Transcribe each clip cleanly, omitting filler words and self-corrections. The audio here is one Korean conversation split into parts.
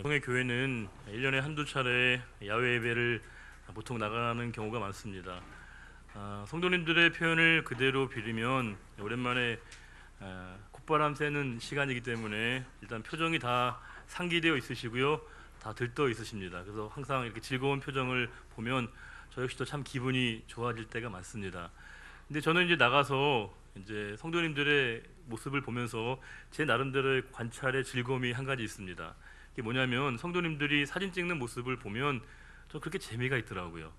형의 교회는 1년에 한두 차례 야외 예배를 보통 나가는 경우가 많습니다. 성도님들의 표현을 그대로 빌리면 오랜만에 콧바람 쐬는 시간이기 때문에 일단 표정이 다 상기되어 있으시고요, 다 들떠 있으십니다. 그래서 항상 이렇게 즐거운 표정을 보면 저 역시도 참 기분이 좋아질 때가 많습니다. 근데 저는 이제 나가서 이제 성도님들의 모습을 보면서 제 나름대로의 관찰의 즐거움이 한 가지 있습니다. 이게 뭐냐면 성도님들이 사진 찍는 모습을 보면 저 그렇게 재미가 있더라고요.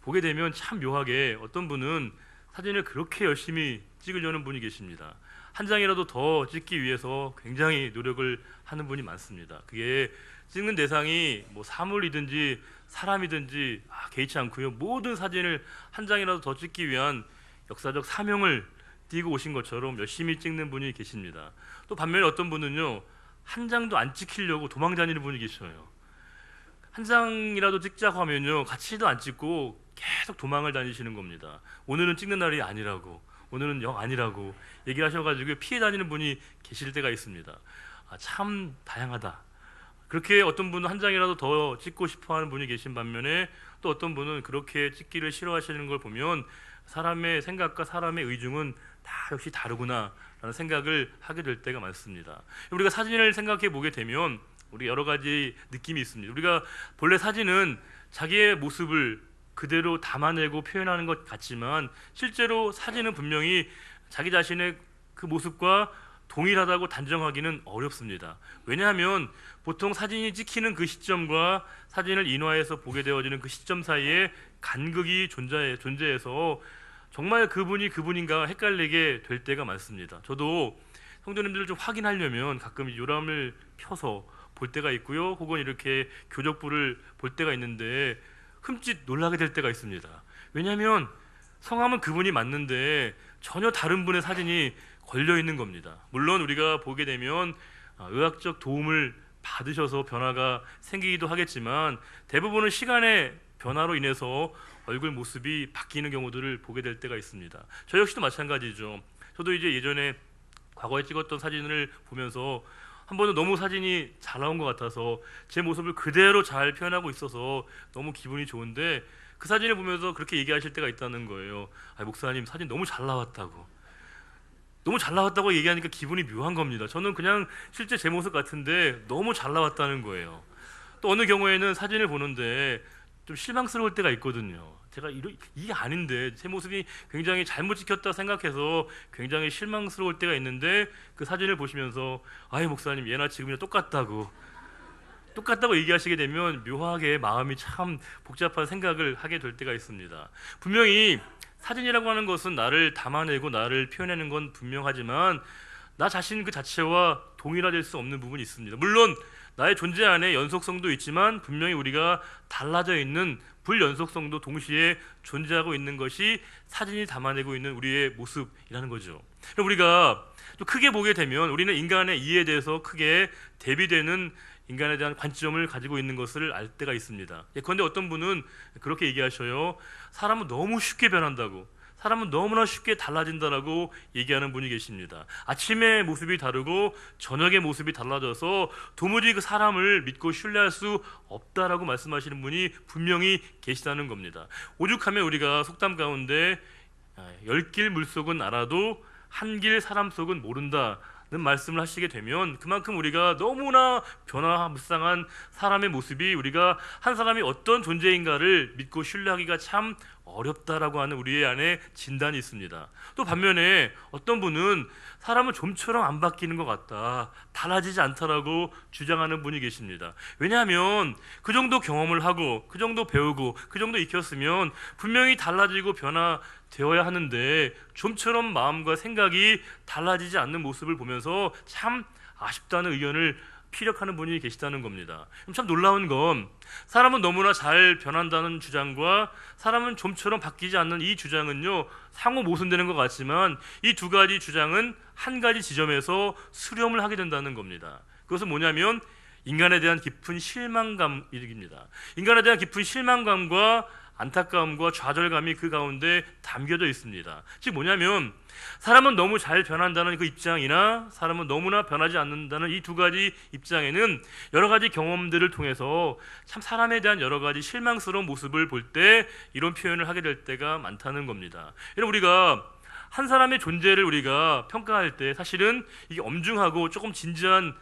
보게 되면 참 묘하게 어떤 분은 사진을 그렇게 열심히 찍으려는 분이 계십니다. 한 장이라도 더 찍기 위해서 굉장히 노력을 하는 분이 많습니다. 그게 찍는 대상이 뭐 사물이든지 사람이든지 개의치 않고요, 모든 사진을 한 장이라도 더 찍기 위한 역사적 사명을 띠고 오신 것처럼 열심히 찍는 분이 계십니다. 또 반면에 어떤 분은요, 한 장도 안 찍히려고 도망 다니는 분이 계셔요. 한 장이라도 찍자고 하면요, 같이도 안 찍고 계속 도망을 다니시는 겁니다. 오늘은 찍는 날이 아니라고, 오늘은 영 아니라고 얘기하셔가지고 피해 다니는 분이 계실 때가 있습니다. 참 다양하다. 그렇게 어떤 분은 한 장이라도 더 찍고 싶어하는 분이 계신 반면에 또 어떤 분은 그렇게 찍기를 싫어하시는 걸 보면 사람의 생각과 사람의 의중은 다 역시 다르구나 라는 생각을 하게 될 때가 많습니다. 우리가 사진을 생각해 보게 되면 우리 여러 가지 느낌이 있습니다. 우리가 본래 사진은 자기의 모습을 그대로 담아내고 표현하는 것 같지만 실제로 사진은 분명히 자기 자신의 그 모습과 동일하다고 단정하기는 어렵습니다. 왜냐하면 보통 사진이 찍히는 그 시점과 사진을 인화해서 보게 되어지는 그 시점 사이에 간극이 존재해서 정말 그분이 그분인가 헷갈리게 될 때가 많습니다. 저도 성도님들을 좀 확인하려면 가끔 요람을 펴서 볼 때가 있고요, 혹은 이렇게 교적부를 볼 때가 있는데 흠칫 놀라게 될 때가 있습니다. 왜냐하면 성함은 그분이 맞는데 전혀 다른 분의 사진이 걸려 있는 겁니다. 물론 우리가 보게 되면 의학적 도움을 받으셔서 변화가 생기기도 하겠지만 대부분은 시간의 변화로 인해서 얼굴 모습이 바뀌는 경우들을 보게 될 때가 있습니다. 저 역시도 마찬가지죠. 저도 이제 예전에 과거에 찍었던 사진을 보면서 한 번은 너무 사진이 잘 나온 것 같아서 제 모습을 그대로 잘 표현하고 있어서 너무 기분이 좋은데 그 사진을 보면서 그렇게 얘기하실 때가 있다는 거예요. 목사님 사진 너무 잘 나왔다고. 너무 잘 나왔다고 얘기하니까 기분이 묘한 겁니다. 저는 그냥 실제 제 모습 같은데 너무 잘 나왔다는 거예요. 또 어느 경우에는 사진을 보는데 좀 실망스러울 때가 있거든요. 제가 이게 아닌데 제 모습이 굉장히 잘못 찍혔다 생각해서 굉장히 실망스러울 때가 있는데 그 사진을 보시면서 목사님 얘나 지금이랑 똑같다고 얘기하시게 되면 묘하게 마음이 참 복잡한 생각을 하게 될 때가 있습니다. 분명히 사진이라고 하는 것은 나를 담아내고 나를 표현하는 건 분명하지만 나 자신 그 자체와 동일화될 수 없는 부분이 있습니다. 물론 나의 존재 안에 연속성도 있지만 분명히 우리가 달라져 있는 불연속성도 동시에 존재하고 있는 것이 사진이 담아내고 있는 우리의 모습이라는 거죠. 우리가 또 크게 보게 되면 우리는 인간의 이해에 대해서 크게 대비되는 인간에 대한 관점을 가지고 있는 것을 알 때가 있습니다. 그런데 어떤 분은 그렇게 얘기하셔요. 사람은 너무 쉽게 변한다고, 사람은 너무나 쉽게 달라진다라고 얘기하는 분이 계십니다. 아침의 모습이 다르고 저녁의 모습이 달라져서 도무지 그 사람을 믿고 신뢰할 수 없다라고 말씀하시는 분이 분명히 계시다는 겁니다. 오죽하면 우리가 속담 가운데 10길 물속은 알아도 한 길 사람 속은 모른다 말씀을 하시게 되면 그만큼 우리가 너무나 변화무쌍한 사람의 모습이 우리가 한 사람이 어떤 존재인가를 믿고 신뢰하기가 참 어렵다라고 하는 우리의 안에 진단이 있습니다. 또 반면에 어떤 분은 사람은 좀처럼 안 바뀌는 것 같다, 달라지지 않다라고 주장하는 분이 계십니다. 왜냐하면 그 정도 경험을 하고 그 정도 배우고 그 정도 익혔으면 분명히 달라지고 변화되어야 하는데 좀처럼 마음과 생각이 달라지지 않는 모습을 보면서 참 아쉽다는 의견을 피력하는 분이 계시다는 겁니다. 참 놀라운 건 사람은 너무나 잘 변한다는 주장과 사람은 좀처럼 바뀌지 않는 이 주장은요, 상호 모순되는 것 같지만 이 두 가지 주장은 한 가지 지점에서 수렴을 하게 된다는 겁니다. 그것은 뭐냐면 인간에 대한 깊은 실망감입니다. 인간에 대한 깊은 실망감과 안타까움과 좌절감이 그 가운데 담겨져 있습니다. 즉 뭐냐면 사람은 너무 잘 변한다는 그 입장이나 사람은 너무나 변하지 않는다는 이 두 가지 입장에는 여러 가지 경험들을 통해서 참 사람에 대한 여러 가지 실망스러운 모습을 볼 때 이런 표현을 하게 될 때가 많다는 겁니다. 여러분, 우리가 한 사람의 존재를 우리가 평가할 때 사실은 이게 엄중하고 조금 진지한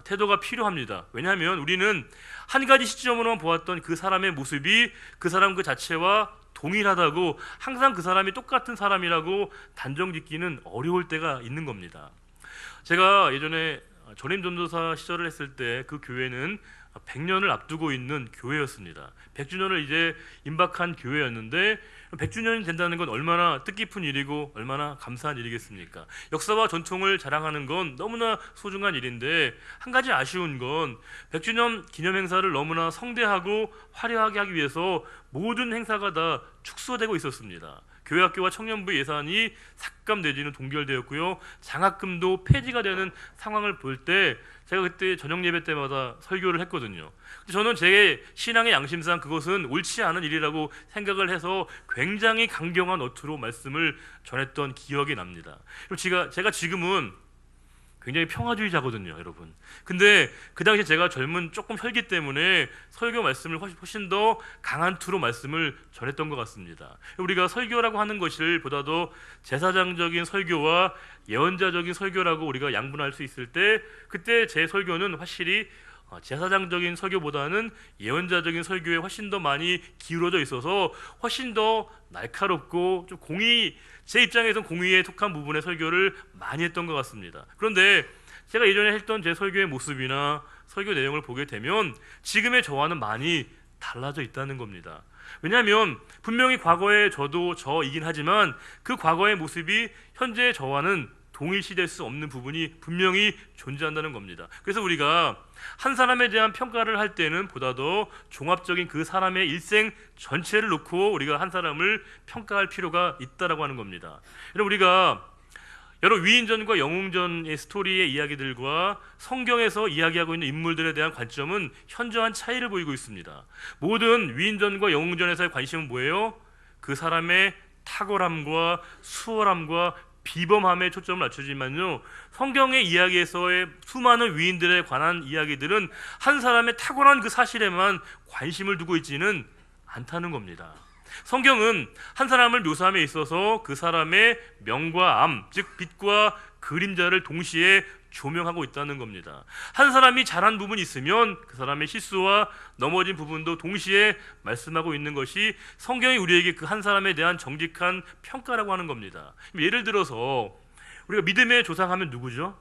태도가 필요합니다. 왜냐하면 우리는 한 가지 시점으로만 보았던 그 사람의 모습이 그 사람 그 자체와 동일하다고 항상 그 사람이 똑같은 사람이라고 단정짓기는 어려울 때가 있는 겁니다. 제가 예전에 전임 전도사 시절을 했을 때 그 교회는 100년을 앞두고 있는 교회였습니다. 100주년을 이제 임박한 교회였는데 100주년이 된다는 건 얼마나 뜻깊은 일이고 얼마나 감사한 일이겠습니까? 역사와 전통을 자랑하는 건 너무나 소중한 일인데 한 가지 아쉬운 건 100주년 기념 행사를 너무나 성대하고 화려하게 하기 위해서 모든 행사가 다 축소되고 있었습니다. 교회학교와 청년부 예산이 삭감 내지는 동결되었고요. 장학금도 폐지가 되는 상황을 볼 때 제가 그때 저녁 예배 때마다 설교를 했거든요. 저는 제 신앙의 양심상 그것은 옳지 않은 일이라고 생각을 해서 굉장히 강경한 어투로 말씀을 전했던 기억이 납니다. 제가 지금은 굉장히 평화주의자거든요, 여러분. 근데 그 당시 제가 젊은 조금 혈기 때문에 설교 말씀을 훨씬 더 강한 투로 말씀을 전했던 것 같습니다. 우리가 설교라고 하는 것을 보다도 제사장적인 설교와 예언자적인 설교라고 우리가 양분할 수 있을 때 그때 제 설교는 확실히 제사장적인 설교보다는 예언자적인 설교에 훨씬 더 많이 기울어져 있어서 훨씬 더 날카롭고 좀 제 입장에서는 공의에 속한 부분의 설교를 많이 했던 것 같습니다. 그런데 제가 예전에 했던 제 설교의 모습이나 설교 내용을 보게 되면 지금의 저와는 많이 달라져 있다는 겁니다. 왜냐하면 분명히 과거의 저도 저이긴 하지만 그 과거의 모습이 현재의 저와는 동일시될 수 없는 부분이 분명히 존재한다는 겁니다. 그래서 우리가 한 사람에 대한 평가를 할 때는 보다도 종합적인 그 사람의 일생 전체를 놓고 우리가 한 사람을 평가할 필요가 있다라고 하는 겁니다. 여러분, 우리가 여러 위인전과 영웅전의 스토리의 이야기들과 성경에서 이야기하고 있는 인물들에 대한 관점은 현저한 차이를 보이고 있습니다. 모든 위인전과 영웅전에서의 관심은 뭐예요? 그 사람의 탁월함과 수월함과 비범함에 초점을 맞추지만요, 성경의 이야기에서의 수많은 위인들에 관한 이야기들은 한 사람의 탁월한 그 사실에만 관심을 두고 있지는 않다는 겁니다. 성경은 한 사람을 묘사함에 있어서 그 사람의 명과 암, 즉 빛과 그림자를 동시에 조명하고 있다는 겁니다. 한 사람이 잘한 부분이 있으면 그 사람의 실수와 넘어진 부분도 동시에 말씀하고 있는 것이 성경이 우리에게 그 한 사람에 대한 정직한 평가라고 하는 겁니다. 예를 들어서 우리가 믿음의 조상하면 누구죠?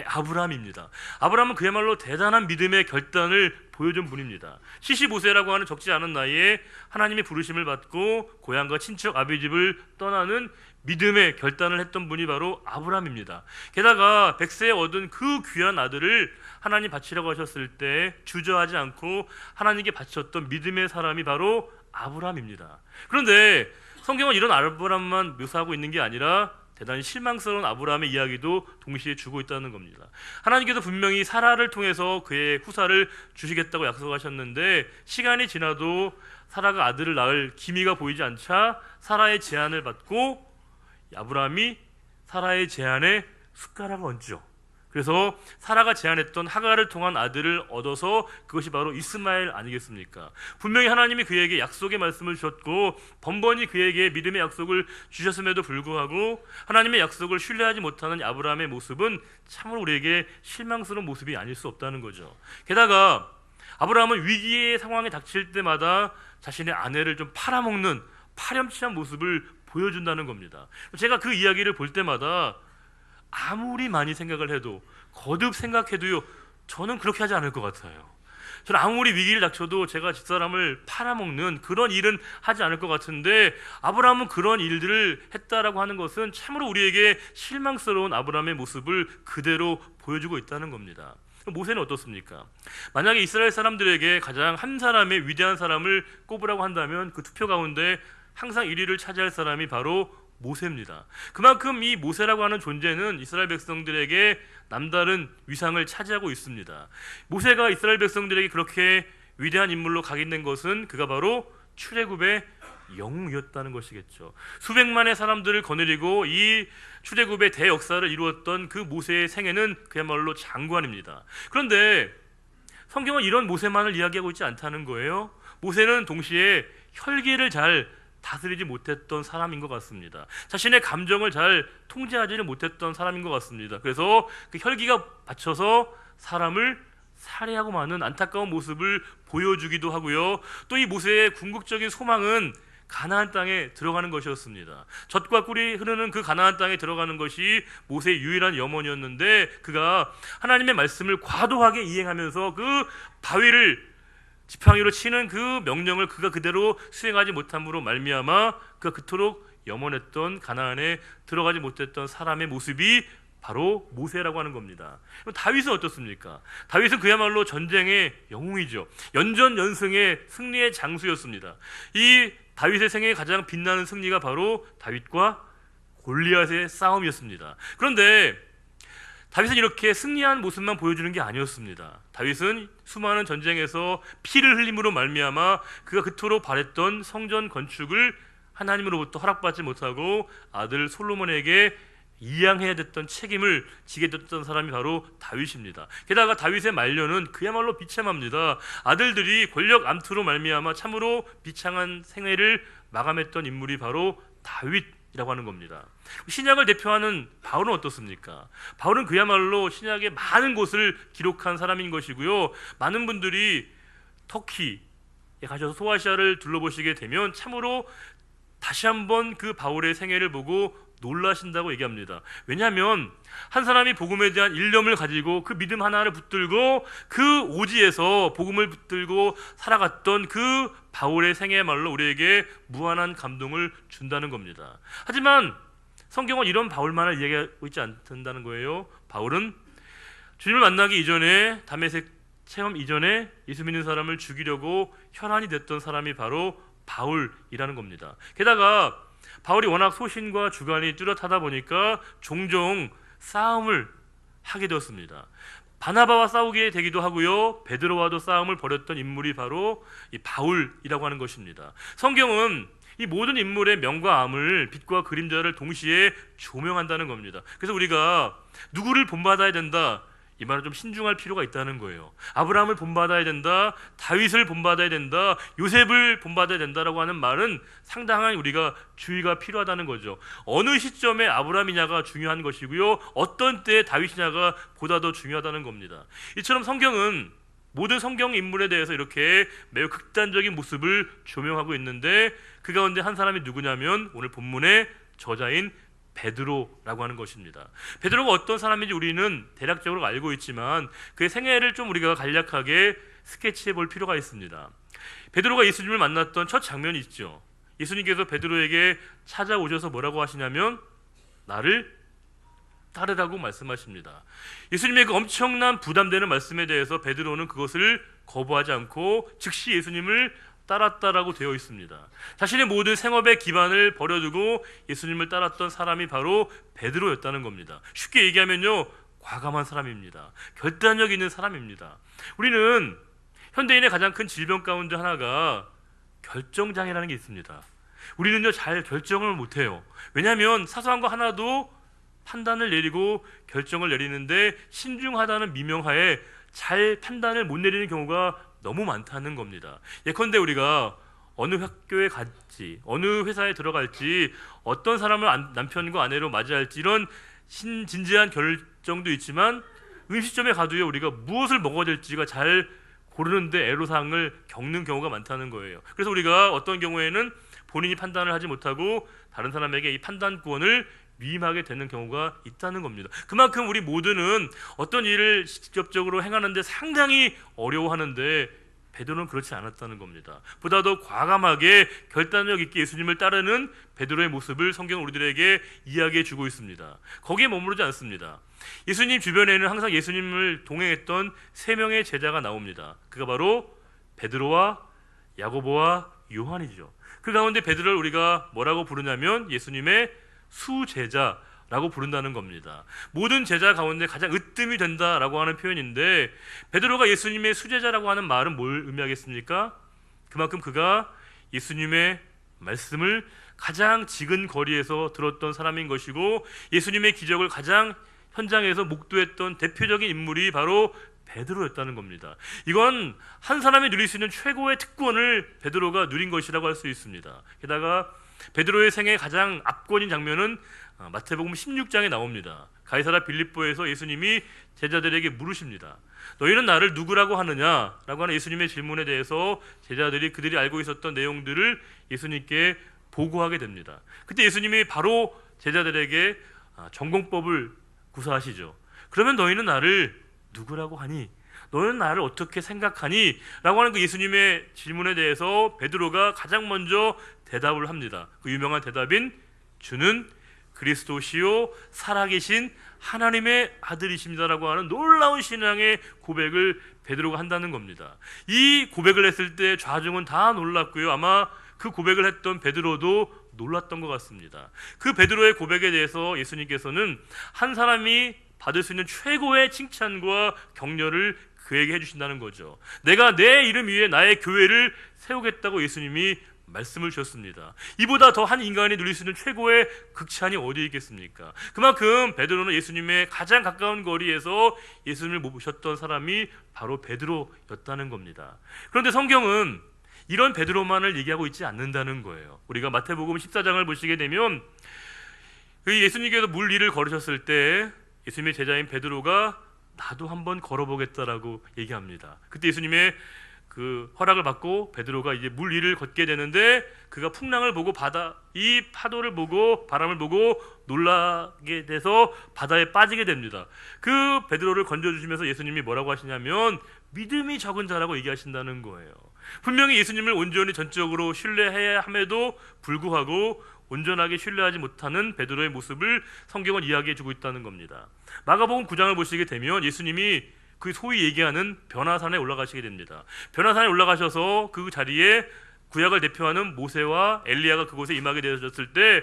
아브라함입니다. 아브라함은 그야말로 대단한 믿음의 결단을 보여준 분입니다. 75세라고 하는 적지 않은 나이에 하나님의 부르심을 받고 고향과 친척 아비집을 떠나는 믿음의 결단을 했던 분이 바로 아브라함입니다. 게다가 100세에 얻은 그 귀한 아들을 하나님 바치라고 하셨을 때 주저하지 않고 하나님께 바쳤던 믿음의 사람이 바로 아브라함입니다. 그런데 성경은 이런 아브라함만 묘사하고 있는 게 아니라 대단히 실망스러운 아브라함의 이야기도 동시에 주고 있다는 겁니다. 하나님께서 분명히 사라를 통해서 그의 후사를 주시겠다고 약속하셨는데 시간이 지나도 사라가 아들을 낳을 기미가 보이지 않자 사라의 제안을 받고 아브라함이 사라의 제안에 숟가락을 얹죠. 그래서 사라가 제안했던 하갈을 통한 아들을 얻어서 그것이 바로 이스마엘 아니겠습니까? 분명히 하나님이 그에게 약속의 말씀을 주셨고 번번이 그에게 믿음의 약속을 주셨음에도 불구하고 하나님의 약속을 신뢰하지 못하는 아브라함의 모습은 참으로 우리에게 실망스러운 모습이 아닐 수 없다는 거죠. 게다가 아브라함은 위기의 상황에 닥칠 때마다 자신의 아내를 좀 팔아먹는 파렴치한 모습을 보여준다는 겁니다. 제가 그 이야기를 볼 때마다 아무리 많이 생각을 해도 거듭 생각해도요, 저는 그렇게 하지 않을 것 같아요. 저는 아무리 위기를 닥쳐도 제가 집사람을 팔아먹는 그런 일은 하지 않을 것 같은데 아브라함은 그런 일들을 했다라고 하는 것은 참으로 우리에게 실망스러운 아브라함의 모습을 그대로 보여주고 있다는 겁니다. 모세는 어떻습니까? 만약에 이스라엘 사람들에게 가장 한 사람의 위대한 사람을 꼽으라고 한다면 그 투표 가운데 항상 1위를 차지할 사람이 바로 모세입니다. 그만큼 이 모세라고 하는 존재는 이스라엘 백성들에게 남다른 위상을 차지하고 있습니다. 모세가 이스라엘 백성들에게 그렇게 위대한 인물로 각인된 것은 그가 바로 출애굽의 영웅이었다는 것이겠죠. 수백만의 사람들을 거느리고 이 출애굽의 대역사를 이루었던 그 모세의 생애는 그야말로 장관입니다. 그런데 성경은 이런 모세만을 이야기하고 있지 않다는 거예요. 모세는 동시에 혈기를 잘 다스리지 못했던 사람인 것 같습니다. 자신의 감정을 잘 통제하지를 못했던 사람인 것 같습니다. 그래서 그 혈기가 받쳐서 사람을 살해하고 마는 안타까운 모습을 보여주기도 하고요. 또 이 모세의 궁극적인 소망은 가나안 땅에 들어가는 것이었습니다. 젖과 꿀이 흐르는 그 가나안 땅에 들어가는 것이 모세의 유일한 염원이었는데 그가 하나님의 말씀을 과도하게 이행하면서 그 바위를 지팡이로 치는 그 명령을 그가 그대로 수행하지 못함으로 말미암아 그가 그토록 염원했던 가나안에 들어가지 못했던 사람의 모습이 바로 모세라고 하는 겁니다. 그럼 다윗은 어떻습니까? 다윗은 그야말로 전쟁의 영웅이죠. 연전연승의 승리의 장수였습니다. 이 다윗의 생애에 가장 빛나는 승리가 바로 다윗과 골리앗의 싸움이었습니다. 그런데 다윗은 이렇게 승리한 모습만 보여주는 게 아니었습니다. 다윗은 수많은 전쟁에서 피를 흘림으로 말미암아 그가 그토록 바랬던 성전 건축을 하나님으로부터 허락받지 못하고 아들 솔로몬에게 이양해야 됐던 책임을 지게 됐던 사람이 바로 다윗입니다. 게다가 다윗의 말년은 그야말로 비참합니다. 아들들이 권력 암투로 말미암아 참으로 비참한 생애를 마감했던 인물이 바로 다윗이라고 하는 겁니다. 신약을 대표하는 바울은 어떻습니까? 바울은 그야말로 신약의 많은 곳을 기록한 사람인 것이고요. 많은 분들이 터키에 가셔서 소아시아를 둘러보시게 되면 참으로 다시 한번 그 바울의 생애를 보고 놀라신다고 얘기합니다. 왜냐하면 한 사람이 복음에 대한 일념을 가지고 그 믿음 하나를 붙들고 그 오지에서 복음을 붙들고 살아갔던 그 바울의 생애야말로 우리에게 무한한 감동을 준다는 겁니다. 하지만 성경은 이런 바울만을 이야기하고 있지 않는다는 거예요. 바울은 주님을 만나기 이전에 다메섹 체험 이전에 예수 믿는 사람을 죽이려고 혈안이 됐던 사람이 바로 바울이라는 겁니다. 게다가 바울이 워낙 소신과 주관이 뚜렷하다 보니까 종종 싸움을 하게 되었습니다. 바나바와 싸우게 되기도 하고요. 베드로와도 싸움을 벌였던 인물이 바로 이 바울이라고 하는 것입니다. 성경은 이 모든 인물의 명과 암을 빛과 그림자를 동시에 조명한다는 겁니다. 그래서 우리가 누구를 본받아야 된다, 이 말은 좀 신중할 필요가 있다는 거예요. 아브라함을 본받아야 된다, 다윗을 본받아야 된다, 요셉을 본받아야 된다라고 하는 말은 상당한 우리가 주의가 필요하다는 거죠. 어느 시점에 아브라함이냐가 중요한 것이고요, 어떤 때에 다윗이냐가 보다 더 중요하다는 겁니다. 이처럼 성경은 모든 성경 인물에 대해서 이렇게 매우 극단적인 모습을 조명하고 있는데 그 가운데 한 사람이 누구냐면 오늘 본문의 저자인 베드로라고 하는 것입니다. 베드로가 어떤 사람인지 우리는 대략적으로 알고 있지만 그의 생애를 좀 우리가 간략하게 스케치해 볼 필요가 있습니다. 베드로가 예수님을 만났던 첫 장면이 있죠. 예수님께서 베드로에게 찾아오셔서 뭐라고 하시냐면 나를 따르라고 말씀하십니다. 예수님의 그 엄청난 부담되는 말씀에 대해서 베드로는 그것을 거부하지 않고 즉시 예수님을 따랐다라고 되어 있습니다. 자신의 모든 생업의 기반을 버려두고 예수님을 따랐던 사람이 바로 베드로였다는 겁니다. 쉽게 얘기하면요, 과감한 사람입니다. 결단력 있는 사람입니다. 우리는 현대인의 가장 큰 질병 가운데 하나가 결정장애라는 게 있습니다. 우리는요 잘 결정을 못해요. 왜냐하면 사소한 거 하나도 판단을 내리고 결정을 내리는데 신중하다는 미명하에 잘 판단을 못 내리는 경우가 너무 많다는 겁니다. 예컨대 우리가 어느 학교에 갈지, 어느 회사에 들어갈지, 어떤 사람을 남편과 아내로 맞이할지 이런 진지한 결정도 있지만 음식점에 가도요 우리가 무엇을 먹어야 될지가 잘 고르는데 애로사항을 겪는 경우가 많다는 거예요. 그래서 우리가 어떤 경우에는 본인이 판단을 하지 못하고 다른 사람에게 이 판단권을 위임하게 되는 경우가 있다는 겁니다. 그만큼 우리 모두는 어떤 일을 직접적으로 행하는데 상당히 어려워하는데 베드로는 그렇지 않았다는 겁니다. 보다 더 과감하게 결단력 있게 예수님을 따르는 베드로의 모습을 성경은 우리들에게 이야기해 주고 있습니다. 거기에 머무르지 않습니다. 예수님 주변에는 항상 예수님을 동행했던 세 명의 제자가 나옵니다. 그가 바로 베드로와 야고보와 요한이죠. 그 가운데 베드로를 우리가 뭐라고 부르냐면 예수님의 수제자라고 부른다는 겁니다. 모든 제자 가운데 가장 으뜸이 된다라고 하는 표현인데 베드로가 예수님의 수제자라고 하는 말은 뭘 의미하겠습니까? 그만큼 그가 예수님의 말씀을 가장 지근 거리에서 들었던 사람인 것이고, 예수님의 기적을 가장 현장에서 목도했던 대표적인 인물이 바로 베드로였다는 겁니다. 이건 한 사람이 누릴 수 있는 최고의 특권을 베드로가 누린 것이라고 할 수 있습니다. 게다가 베드로의 생애 가장 압권인 장면은 마태복음 16장에 나옵니다. 가이사랴 빌립보에서 예수님이 제자들에게 물으십니다. 너희는 나를 누구라고 하느냐? 라고 하는 예수님의 질문에 대해서 제자들이 그들이 알고 있었던 내용들을 예수님께 보고하게 됩니다. 그때 예수님이 바로 제자들에게 전공법을 구사하시죠. 그러면 너희는 나를 누구라고 하니? 너는 나를 어떻게 생각하니? 라고 하는 그 예수님의 질문에 대해서 베드로가 가장 먼저 대답을 합니다. 그 유명한 대답인 주는 그리스도시요 살아계신 하나님의 아들이십니다라고 하는 놀라운 신앙의 고백을 베드로가 한다는 겁니다. 이 고백을 했을 때 좌중은 다 놀랐고요. 아마 그 고백을 했던 베드로도 놀랐던 것 같습니다. 그 베드로의 고백에 대해서 예수님께서는 한 사람이 받을 수 있는 최고의 칭찬과 격려를 그에게 해주신다는 거죠. 내가 내 이름 위에 나의 교회를 세우겠다고 예수님이 말씀을 주셨습니다. 이보다 더 한 인간이 누릴 수 있는 최고의 극찬이 어디 있겠습니까? 그만큼 베드로는 예수님의 가장 가까운 거리에서 예수님을 모셨던 사람이 바로 베드로였다는 겁니다. 그런데 성경은 이런 베드로만을 얘기하고 있지 않는다는 거예요. 우리가 마태복음 14장을 보시게 되면 예수님께서 물 위를 걸으셨을 때 예수님의 제자인 베드로가 나도 한번 걸어보겠다라고 얘기합니다. 그때 예수님의 그 허락을 받고 베드로가 이제 물 위를 걷게 되는데, 그가 풍랑을 보고 이 파도를 보고 바람을 보고 놀라게 돼서 바다에 빠지게 됩니다. 그 베드로를 건져주시면서 예수님이 뭐라고 하시냐면 믿음이 적은 자라고 얘기하신다는 거예요. 분명히 예수님을 온전히 전적으로 신뢰해야 함에도 불구하고 온전하게 신뢰하지 못하는 베드로의 모습을 성경은 이야기해주고 있다는 겁니다. 마가복음 9장을 보시게 되면 예수님이 그 소위 얘기하는 변화산에 올라가시게 됩니다. 변화산에 올라가셔서 그 자리에 구약을 대표하는 모세와 엘리야가 그곳에 임하게 되어졌을 때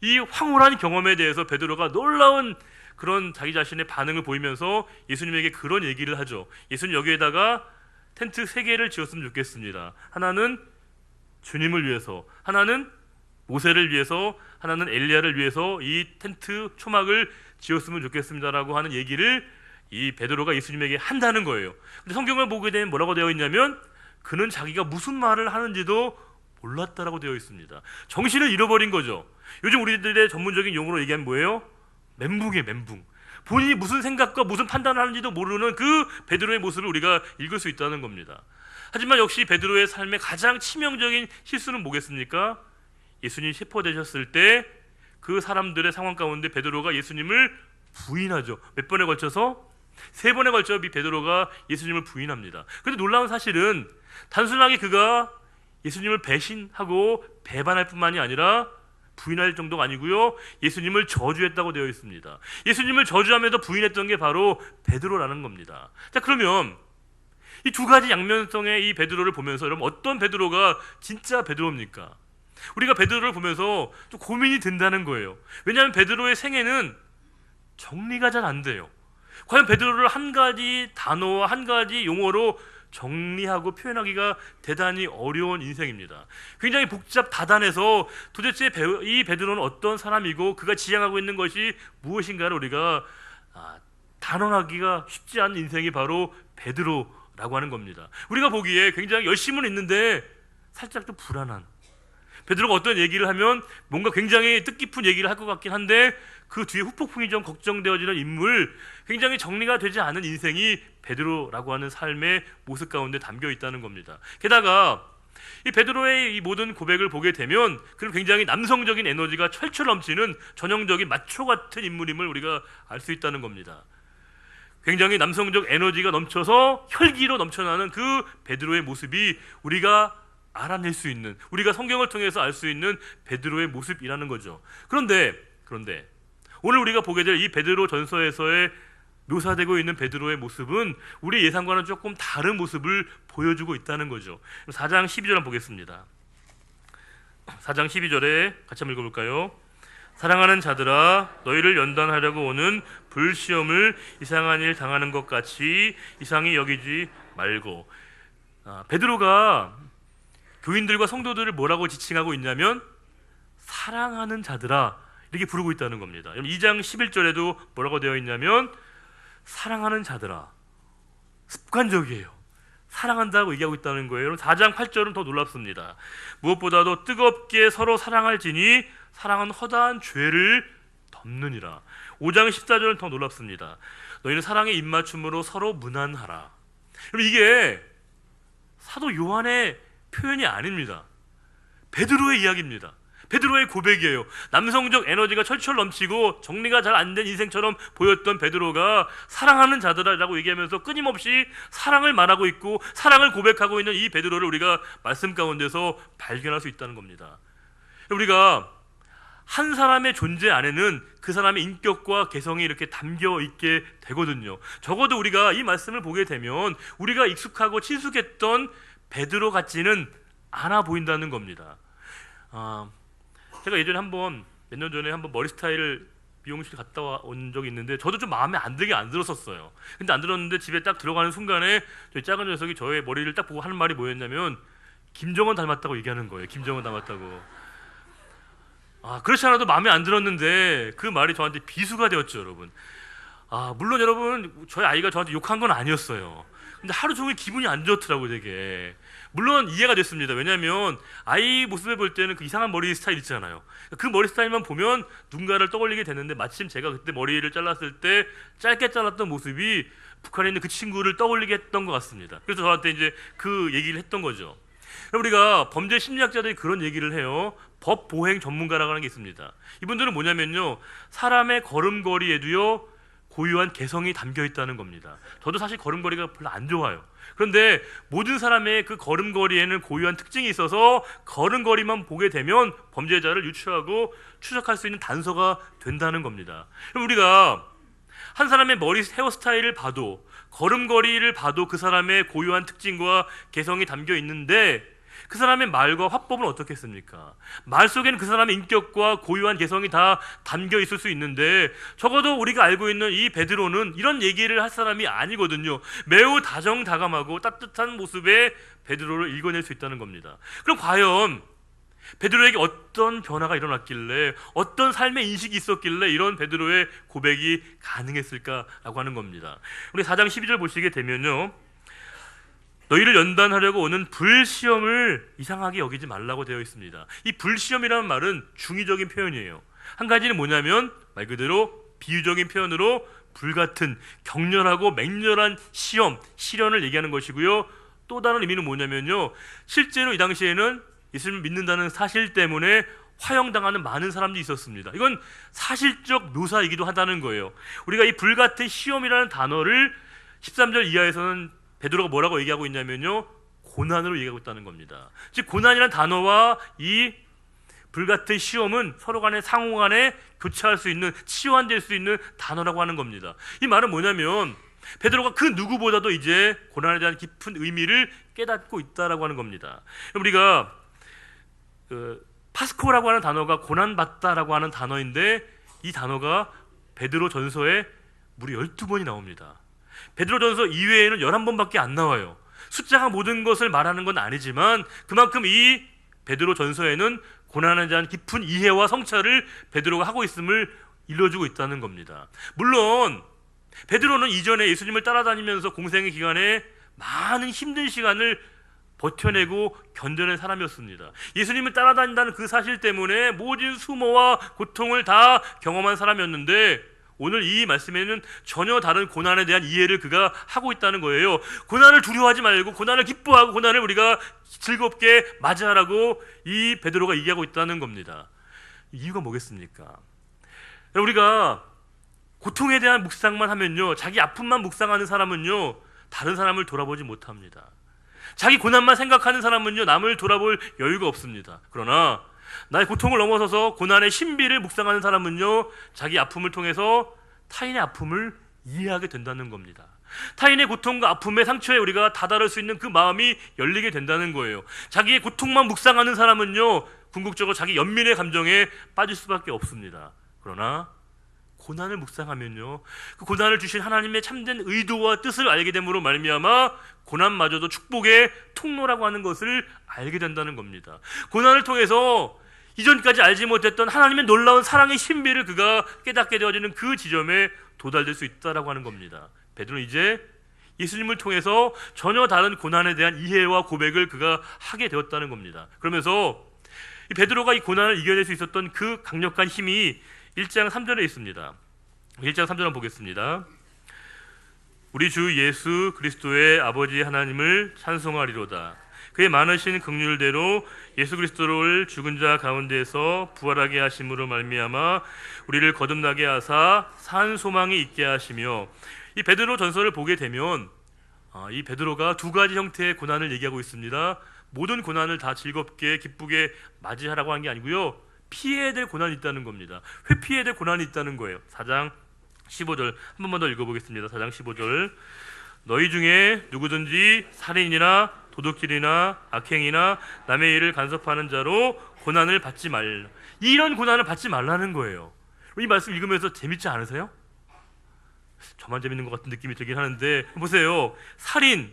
이 황홀한 경험에 대해서 베드로가 놀라운 그런 자기 자신의 반응을 보이면서 예수님에게 그런 얘기를 하죠. 예수님 여기에다가 텐트 3개를 지었으면 좋겠습니다. 하나는 주님을 위해서, 하나는 모세를 위해서, 하나는 엘리야를 위해서 이 텐트 초막을 지었으면 좋겠습니다라고 하는 얘기를 이 베드로가 예수님에게 한다는 거예요. 근데 성경을 보게 되면 뭐라고 되어 있냐면 그는 자기가 무슨 말을 하는지도 몰랐다라고 되어 있습니다. 정신을 잃어버린 거죠. 요즘 우리들의 전문적인 용어로 얘기하면 뭐예요? 멘붕이에요, 멘붕. 본인이 무슨 생각과 무슨 판단을 하는지도 모르는 그 베드로의 모습을 우리가 읽을 수 있다는 겁니다. 하지만 역시 베드로의 삶의 가장 치명적인 실수는 뭐겠습니까? 예수님이 체포되셨을 때 그 사람들의 상황 가운데 베드로가 예수님을 부인하죠. 몇 번에 걸쳐서? 3번에 걸쳐 베드로가 예수님을 부인합니다. 그런데 놀라운 사실은 단순하게 그가 예수님을 배신하고 배반할 뿐만이 아니라 부인할 정도가 아니고요, 예수님을 저주했다고 되어 있습니다. 예수님을 저주하면서 부인했던 게 바로 베드로라는 겁니다. 자, 그러면 이 두 가지 양면성의 이 베드로를 보면서 여러분 어떤 베드로가 진짜 베드로입니까? 우리가 베드로를 보면서 좀 고민이 된다는 거예요. 왜냐하면 베드로의 생애는 정리가 잘 안 돼요. 과연 베드로를 한 가지 단어와 한 가지 용어로 정리하고 표현하기가 대단히 어려운 인생입니다. 굉장히 복잡 다단해서 도대체 이 베드로는 어떤 사람이고 그가 지향하고 있는 것이 무엇인가를 우리가 단언하기가 쉽지 않은 인생이 바로 베드로라고 하는 겁니다. 우리가 보기에 굉장히 열심은 있는데 살짝 좀 불안한, 베드로가 어떤 얘기를 하면 뭔가 굉장히 뜻깊은 얘기를 할 것 같긴 한데 그 뒤에 후폭풍이 좀 걱정되어지는 인물, 굉장히 정리가 되지 않은 인생이 베드로라고 하는 삶의 모습 가운데 담겨 있다는 겁니다. 게다가 이 베드로의 이 모든 고백을 보게 되면 그는 굉장히 남성적인 에너지가 철철 넘치는 전형적인 마초 같은 인물임을 우리가 알 수 있다는 겁니다. 굉장히 남성적 에너지가 넘쳐서 혈기로 넘쳐나는 그 베드로의 모습이 우리가 알아낼 수 있는, 우리가 성경을 통해서 알 수 있는 베드로의 모습이라는 거죠. 그런데 오늘 우리가 보게 될 이 베드로 전서에서의 묘사되고 있는 베드로의 모습은 우리 예상과는 조금 다른 모습을 보여주고 있다는 거죠. 4장 12절 한번 보겠습니다. 4장 12절에 같이 한번 읽어볼까요? 사랑하는 자들아, 너희를 연단하려고 오는 불시험을 이상한 일 당하는 것 같이 이상히 여기지 말고. 베드로가 교인들과 성도들을 뭐라고 지칭하고 있냐면 사랑하는 자들아 이렇게 부르고 있다는 겁니다. 2장 11절에도 뭐라고 되어 있냐면 사랑하는 자들아. 습관적이에요. 사랑한다고 얘기하고 있다는 거예요. 4장 8절은 더 놀랍습니다. 무엇보다도 뜨겁게 서로 사랑할지니 사랑은 허다한 죄를 덮느니라. 5장 14절은 더 놀랍습니다. 너희는 사랑의 입맞춤으로 서로 무난하라. 그럼 이게 사도 요한의 표현이 아닙니다. 베드로의 이야기입니다. 베드로의 고백이에요. 남성적 에너지가 철철 넘치고 정리가 잘 안 된 인생처럼 보였던 베드로가 사랑하는 자들아라고 얘기하면서 끊임없이 사랑을 말하고 있고 사랑을 고백하고 있는 이 베드로를 우리가 말씀 가운데서 발견할 수 있다는 겁니다. 우리가 한 사람의 존재 안에는 그 사람의 인격과 개성이 이렇게 담겨 있게 되거든요. 적어도 우리가 이 말씀을 보게 되면 우리가 익숙하고 친숙했던 베드로 같지는 않아 보인다는 겁니다. 제가 예전에 몇 년 전에 머리 스타일을 미용실 갔다 온 적이 있는데 저도 좀 마음에 안 들었었어요. 근데 안 들었는데 집에 딱 들어가는 순간에 저희 작은 녀석이 저의 머리를 딱 보고 하는 말이 뭐였냐면 김정은 닮았다고 얘기하는 거예요. 김정은 닮았다고. 그렇지 않아도 마음에 안 들었는데 그 말이 저한테 비수가 되었죠, 여러분. 물론 여러분 저희 아이가 저한테 욕한 건 아니었어요. 근데 하루 종일 기분이 안 좋더라고요, 되게. 물론 이해가 됐습니다. 왜냐하면 아이 모습을 볼 때는 그 이상한 머리 스타일 있잖아요. 그 머리 스타일만 보면 누군가를 떠올리게 되는데 마침 제가 그때 머리를 잘랐을 때 짧게 잘랐던 모습이 북한에 있는 그 친구를 떠올리게 했던 것 같습니다. 그래서 저한테 이제 그 얘기를 했던 거죠. 우리가 범죄 심리학자들이 그런 얘기를 해요. 법 보행 전문가라고 하는 게 있습니다. 이분들은 뭐냐면요, 사람의 걸음걸이에도요 고유한 개성이 담겨 있다는 겁니다. 저도 사실 걸음걸이가 별로 안 좋아요. 그런데 모든 사람의 그 걸음걸이에는 고유한 특징이 있어서 걸음걸이만 보게 되면 범죄자를 유추하고 추적할 수 있는 단서가 된다는 겁니다. 그럼 우리가 한 사람의 머리 헤어스타일을 봐도 걸음걸이를 봐도 그 사람의 고유한 특징과 개성이 담겨 있는데 그 사람의 말과 화법은 어떻겠습니까? 말 속에는 그 사람의 인격과 고유한 개성이 다 담겨 있을 수 있는데 적어도 우리가 알고 있는 이 베드로는 이런 얘기를 할 사람이 아니거든요. 매우 다정다감하고 따뜻한 모습의 베드로를 읽어낼 수 있다는 겁니다. 그럼 과연 베드로에게 어떤 변화가 일어났길래 어떤 삶의 인식이 있었길래 이런 베드로의 고백이 가능했을까라고 하는 겁니다. 우리 4장 12절 보시게 되면요, 너희를 연단하려고 오는 불시험을 이상하게 여기지 말라고 되어 있습니다. 이 불시험이라는 말은 중의적인 표현이에요. 한 가지는 뭐냐면 말 그대로 비유적인 표현으로 불같은 격렬하고 맹렬한 시련을 얘기하는 것이고요. 또 다른 의미는 뭐냐면요, 실제로 이 당시에는 예수님을 믿는다는 사실 때문에 화형당하는 많은 사람들이 있었습니다. 이건 사실적 묘사이기도 하다는 거예요. 우리가 이 불같은 시험이라는 단어를 13절 이하에서는 베드로가 뭐라고 얘기하고 있냐면요, 고난으로 얘기하고 있다는 겁니다. 즉 고난이라는 단어와 이 불같은 시험은 서로 간에 상호 간에 교차할 수 있는, 치환될 수 있는 단어라고 하는 겁니다. 이 말은 뭐냐면 베드로가 그 누구보다도 이제 고난에 대한 깊은 의미를 깨닫고 있다라고 하는 겁니다. 우리가 파스코라고 하는 단어가 고난받다라고 하는 단어인데 이 단어가 베드로 전서에 무려 12번이 나옵니다. 베드로 전서 이외에는 11번밖에 안 나와요. 숫자가 모든 것을 말하는 건 아니지만 그만큼 이 베드로 전서에는 고난에 대한 깊은 이해와 성찰을 베드로가 하고 있음을 일러주고 있다는 겁니다. 물론 베드로는 이전에 예수님을 따라다니면서 공생의 기간에 많은 힘든 시간을 버텨내고 견뎌낸 사람이었습니다. 예수님을 따라다닌다는 그 사실 때문에 모든 수모와 고통을 다 경험한 사람이었는데 오늘 이 말씀에는 전혀 다른 고난에 대한 이해를 그가 하고 있다는 거예요. 고난을 두려워하지 말고 고난을 기뻐하고 고난을 우리가 즐겁게 맞이하라고 이 베드로가 얘기하고 있다는 겁니다. 이유가 뭐겠습니까? 우리가 고통에 대한 묵상만 하면요, 자기 아픔만 묵상하는 사람은요 다른 사람을 돌아보지 못합니다. 자기 고난만 생각하는 사람은요 남을 돌아볼 여유가 없습니다. 그러나 나의 고통을 넘어서서 고난의 신비를 묵상하는 사람은요 자기 아픔을 통해서 타인의 아픔을 이해하게 된다는 겁니다. 타인의 고통과 아픔의 상처에 우리가 다다를 수 있는 그 마음이 열리게 된다는 거예요. 자기의 고통만 묵상하는 사람은요 궁극적으로 자기 연민의 감정에 빠질 수밖에 없습니다. 그러나 고난을 묵상하면요, 그 고난을 주신 하나님의 참된 의도와 뜻을 알게 됨으로 말미암아 고난마저도 축복의 통로라고 하는 것을 알게 된다는 겁니다. 고난을 통해서 이전까지 알지 못했던 하나님의 놀라운 사랑의 신비를 그가 깨닫게 되어지는 그 지점에 도달될 수 있다라고 하는 겁니다. 베드로는 이제 예수님을 통해서 전혀 다른 고난에 대한 이해와 고백을 그가 하게 되었다는 겁니다. 그러면서 이 베드로가 이 고난을 이겨낼 수 있었던 그 강력한 힘이 1장 3절에 있습니다. 1장 3절 한번 보겠습니다. 우리 주 예수 그리스도의 아버지 하나님을 찬송하리로다. 그의 많으신 긍휼대로 예수 그리스도를 죽은 자 가운데서 부활하게 하심으로 말미암아 우리를 거듭나게 하사 산 소망이 있게 하시며, 이 베드로 전설을 보게 되면 이 베드로가 두 가지 형태의 고난을 얘기하고 있습니다. 모든 고난을 다 즐겁게 기쁘게 맞이하라고 한 게 아니고요, 피해야 될 고난이 있다는 겁니다. 회피해야 될 고난이 있다는 거예요. 4장 15절 한 번만 더 읽어보겠습니다. 4장 15절. 너희 중에 누구든지 살인이나 도둑질이나 악행이나 남의 일을 간섭하는 자로 고난을 받지 말라. 이런 고난을 받지 말라는 거예요. 이 말씀 읽으면서 재밌지 않으세요? 저만 재밌는 것 같은 느낌이 들긴 하는데, 보세요. 살인,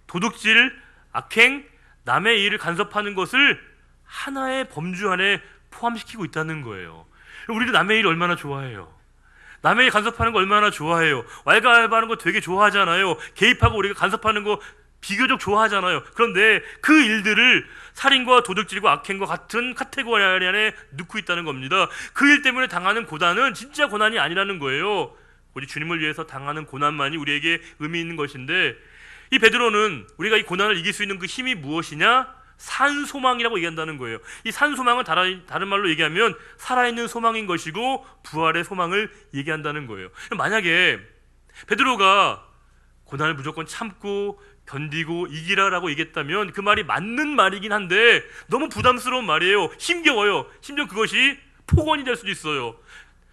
도둑질, 악행, 남의 일을 간섭하는 것을 하나의 범주 안에 포함시키고 있다는 거예요. 우리도 남의 일 얼마나 좋아해요. 남의 일 간섭하는 거 얼마나 좋아해요. 왈가왈부하는 거 되게 좋아하잖아요. 개입하고 우리가 간섭하는 거 비교적 좋아하잖아요. 그런데 그 일들을 살인과 도둑질과 악행과 같은 카테고리 안에 넣고 있다는 겁니다. 그 일 때문에 당하는 고난은 진짜 고난이 아니라는 거예요. 우리 주님을 위해서 당하는 고난만이 우리에게 의미 있는 것인데, 이 베드로는 우리가 이 고난을 이길 수 있는 그 힘이 무엇이냐? 산소망이라고 얘기한다는 거예요. 이 산소망은 다른 말로 얘기하면 살아있는 소망인 것이고 부활의 소망을 얘기한다는 거예요. 만약에 베드로가 고난을 무조건 참고 견디고 이기라라고 얘기했다면 그 말이 맞는 말이긴 한데 너무 부담스러운 말이에요. 힘겨워요. 심지어 그것이 폭언이 될 수도 있어요.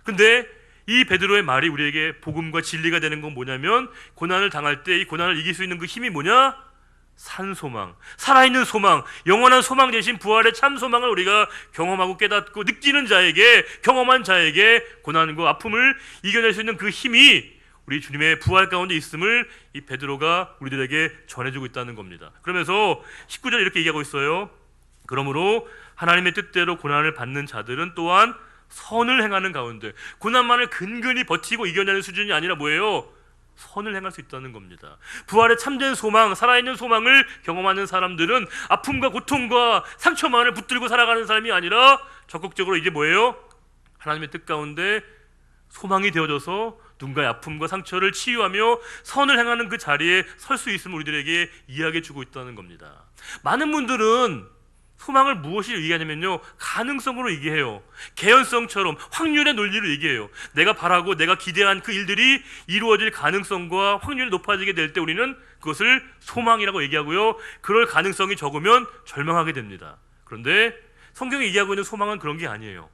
근데 이 베드로의 말이 우리에게 복음과 진리가 되는 건 뭐냐면, 고난을 당할 때 이 고난을 이길 수 있는 그 힘이 뭐냐? 산소망, 살아있는 소망, 영원한 소망 대신 부활의 참 소망을 우리가 경험하고 깨닫고 느끼는 자에게, 경험한 자에게 고난과 아픔을 이겨낼 수 있는 그 힘이 우리 주님의 부활 가운데 있음을 이 베드로가 우리들에게 전해주고 있다는 겁니다. 그러면서 19절 이렇게 얘기하고 있어요. 그러므로 하나님의 뜻대로 고난을 받는 자들은 또한 선을 행하는 가운데, 고난만을 근근히 버티고 이겨내는 수준이 아니라 뭐예요? 선을 행할 수 있다는 겁니다. 부활의 참된 소망, 살아있는 소망을 경험하는 사람들은 아픔과 고통과 상처만을 붙들고 살아가는 삶이 아니라 적극적으로 이제 뭐예요? 하나님의 뜻 가운데 소망이 되어져서 누군가의 아픔과 상처를 치유하며 선을 행하는 그 자리에 설 수 있음을 우리들에게 이야기해 주고 있다는 겁니다. 많은 분들은 소망을 무엇을 얘기하냐면요, 가능성으로 얘기해요. 개연성처럼 확률의 논리로 얘기해요. 내가 바라고 내가 기대한 그 일들이 이루어질 가능성과 확률이 높아지게 될 때 우리는 그것을 소망이라고 얘기하고요, 그럴 가능성이 적으면 절망하게 됩니다. 그런데 성경이 얘기하고 있는 소망은 그런 게 아니에요.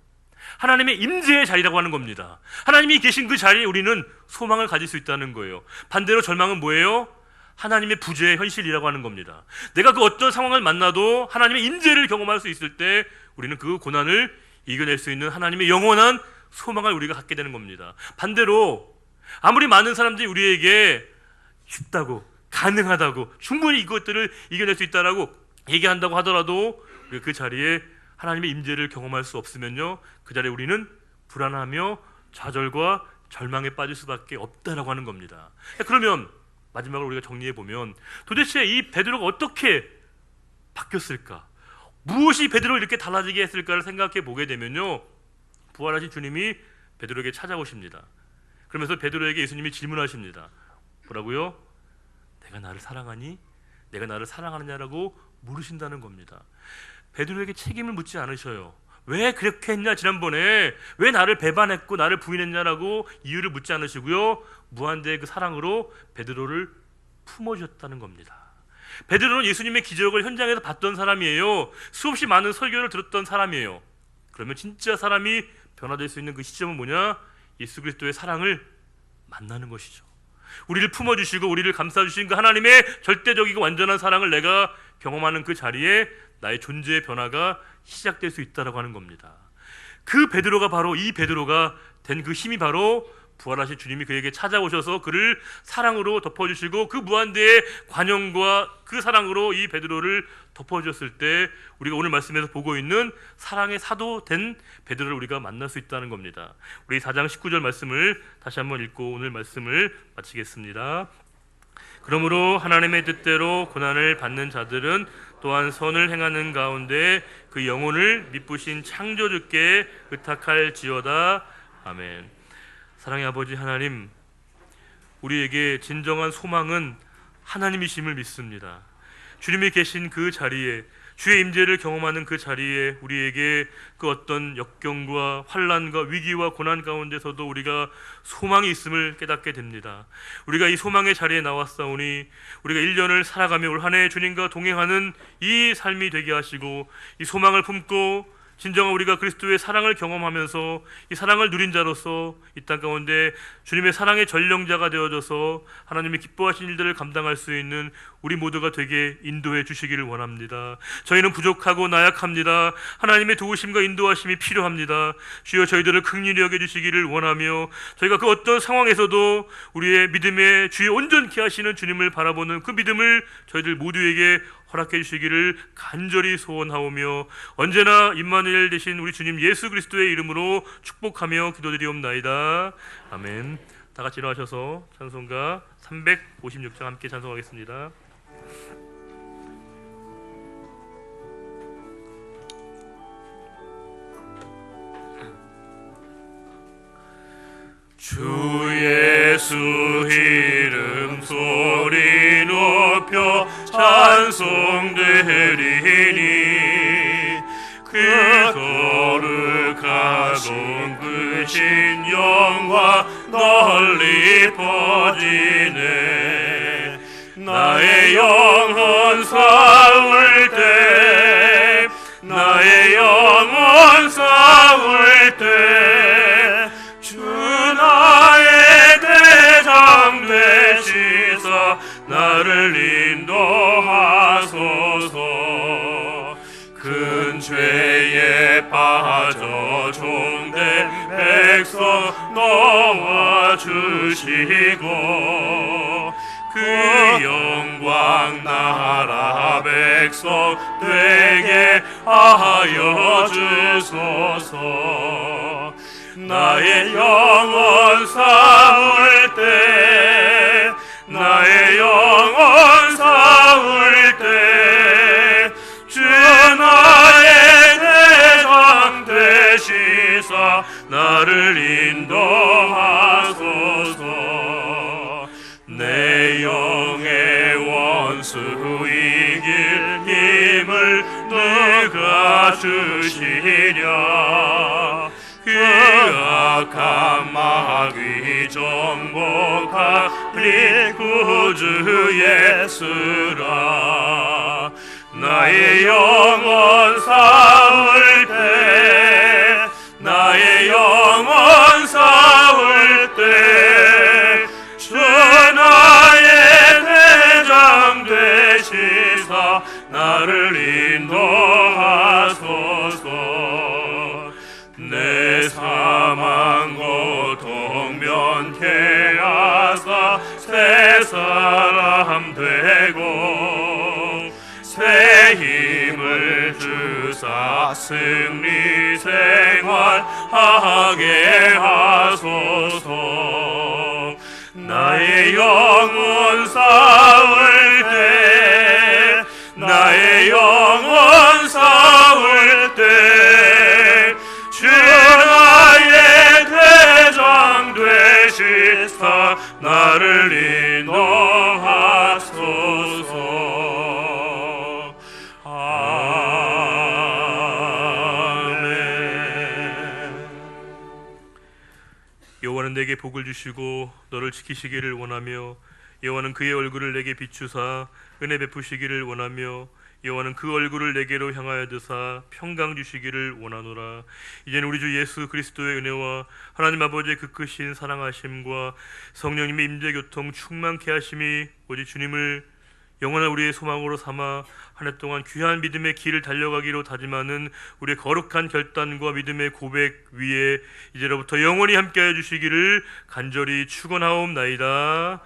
하나님의 임재의 자리라고 하는 겁니다. 하나님이 계신 그 자리에 우리는 소망을 가질 수 있다는 거예요. 반대로 절망은 뭐예요? 하나님의 부재의 현실이라고 하는 겁니다. 내가 그 어떤 상황을 만나도 하나님의 임재를 경험할 수 있을 때 우리는 그 고난을 이겨낼 수 있는 하나님의 영원한 소망을 우리가 갖게 되는 겁니다. 반대로 아무리 많은 사람들이 우리에게 쉽다고, 가능하다고, 충분히 이것들을 이겨낼 수 있다라고 얘기한다고 하더라도 우리가 그 자리에 하나님의 임재를 경험할 수 없으면요, 그 자리에 우리는 불안하며 좌절과 절망에 빠질 수밖에 없다라고 하는 겁니다. 그러면 마지막으로 우리가 정리해 보면 도대체 이 베드로가 어떻게 바뀌었을까? 무엇이 베드로를 이렇게 달라지게 했을까를 생각해 보게 되면요, 부활하신 주님이 베드로에게 찾아오십니다. 그러면서 베드로에게 예수님이 질문하십니다. 뭐라고요? 내가 나를 사랑하니? 내가 나를 사랑하느냐라고 물으신다는 겁니다. 베드로에게 책임을 묻지 않으셔요. 왜 그렇게 했냐, 지난번에 왜 나를 배반했고 나를 부인했냐라고 이유를 묻지 않으시고요, 무한대의 그 사랑으로 베드로를 품어주셨다는 겁니다. 베드로는 예수님의 기적을 현장에서 봤던 사람이에요. 수없이 많은 설교를 들었던 사람이에요. 그러면 진짜 사람이 변화될 수 있는 그 시점은 뭐냐? 예수 그리스도의 사랑을 만나는 것이죠. 우리를 품어주시고 우리를 감싸주신 그 하나님의 절대적이고 완전한 사랑을 내가 경험하는 그 자리에 나의 존재의 변화가 시작될 수 있다라고 하는 겁니다. 그 베드로가 바로 이 베드로가 된 그 힘이 바로 부활하신 주님이 그에게 찾아오셔서 그를 사랑으로 덮어주시고 그 무한대의 관용과 그 사랑으로 이 베드로를 덮어주셨을 때 우리가 오늘 말씀에서 보고 있는 사랑의 사도 된 베드로를 우리가 만날 수 있다는 겁니다. 우리 4장 19절 말씀을 다시 한번 읽고 오늘 말씀을 마치겠습니다. 그러므로 하나님의 뜻대로 고난을 받는 자들은 또한 선을 행하는 가운데 그 영혼을 미쁘신 창조주께 의탁할지어다. 아멘. 사랑의 아버지 하나님, 우리에게 진정한 소망은 하나님이심을 믿습니다. 주님이 계신 그 자리에, 주의 임재를 경험하는 그 자리에 우리에게 그 어떤 역경과 환난과 위기와 고난 가운데서도 우리가 소망이 있음을 깨닫게 됩니다. 우리가 이 소망의 자리에 나왔사오니 우리가 1년을 살아가며 올 한 해 주님과 동행하는 이 삶이 되게 하시고 이 소망을 품고 진정한 우리가 그리스도의 사랑을 경험하면서 이 사랑을 누린 자로서 이 땅 가운데 주님의 사랑의 전령자가 되어져서 하나님이 기뻐하신 일들을 감당할 수 있는 우리 모두가 되게 인도해 주시기를 원합니다. 저희는 부족하고 나약합니다. 하나님의 도우심과 인도하심이 필요합니다. 주여 저희들을 긍휼히 여겨주시기를 원하며 저희가 그 어떤 상황에서도 우리의 믿음에 주의 온전케 하시는 주님을 바라보는 그 믿음을 저희들 모두에게 허락해 주시기를 간절히 소원하오며 언제나 임마누엘 되신 우리 주님 예수 그리스도의 이름으로 축복하며 기도드리옵나이다. 아멘. 다 같이 일어나셔서 찬송가 356장 함께 찬송하겠습니다. 주 예수 이름 소리 높여 찬송드리니 그 거룩하고 크신 영광 널리 퍼지네. 나의 영혼 싸울 때 나의 영혼 싸울 때 주 나의 대장 되시사 나를 인도하소서. 큰 죄에 빠져 종된 백성 놓아주시고 그 영광 나라 백성 되게 하여 주소서. 나의 영혼 싸울 때 나의 영혼 싸울 때 주 나의 대장 되시사 나를 인도하소서. 내 영의 원수 이길 힘을 누가 주시랴. 그 악한 마귀 정복하리 구주 예수라. 나의 영혼 싸울 때 나의 영혼 싸울 때 주 나의 대장 되시사 나를 인도하소서. 내 사망 고통 면케 하사 새 사람 되고 새 힘을 주사 승리 생활하게 하소서. 나의 영혼 싸울 때 나의 영혼 싸울 때 주 나의 대장 되시사 나를 인도하소서. 아멘. 여호와는 내게 복을 주시고 너를 지키시기를 원하며 여호와는 그의 얼굴을 내게 비추사 은혜 베푸시기를 원하며 여호와는 그 얼굴을 내게로 향하여 드사 평강 주시기를 원하노라. 이제는 우리 주 예수 그리스도의 은혜와 하나님 아버지의 그 크신 사랑하심과 성령님의 임재 교통 충만케 하심이 오직 주님을 영원한 우리의 소망으로 삼아 한 해 동안 귀한 믿음의 길을 달려가기로 다짐하는 우리의 거룩한 결단과 믿음의 고백 위에 이제로부터 영원히 함께해 주시기를 간절히 축원하옵나이다.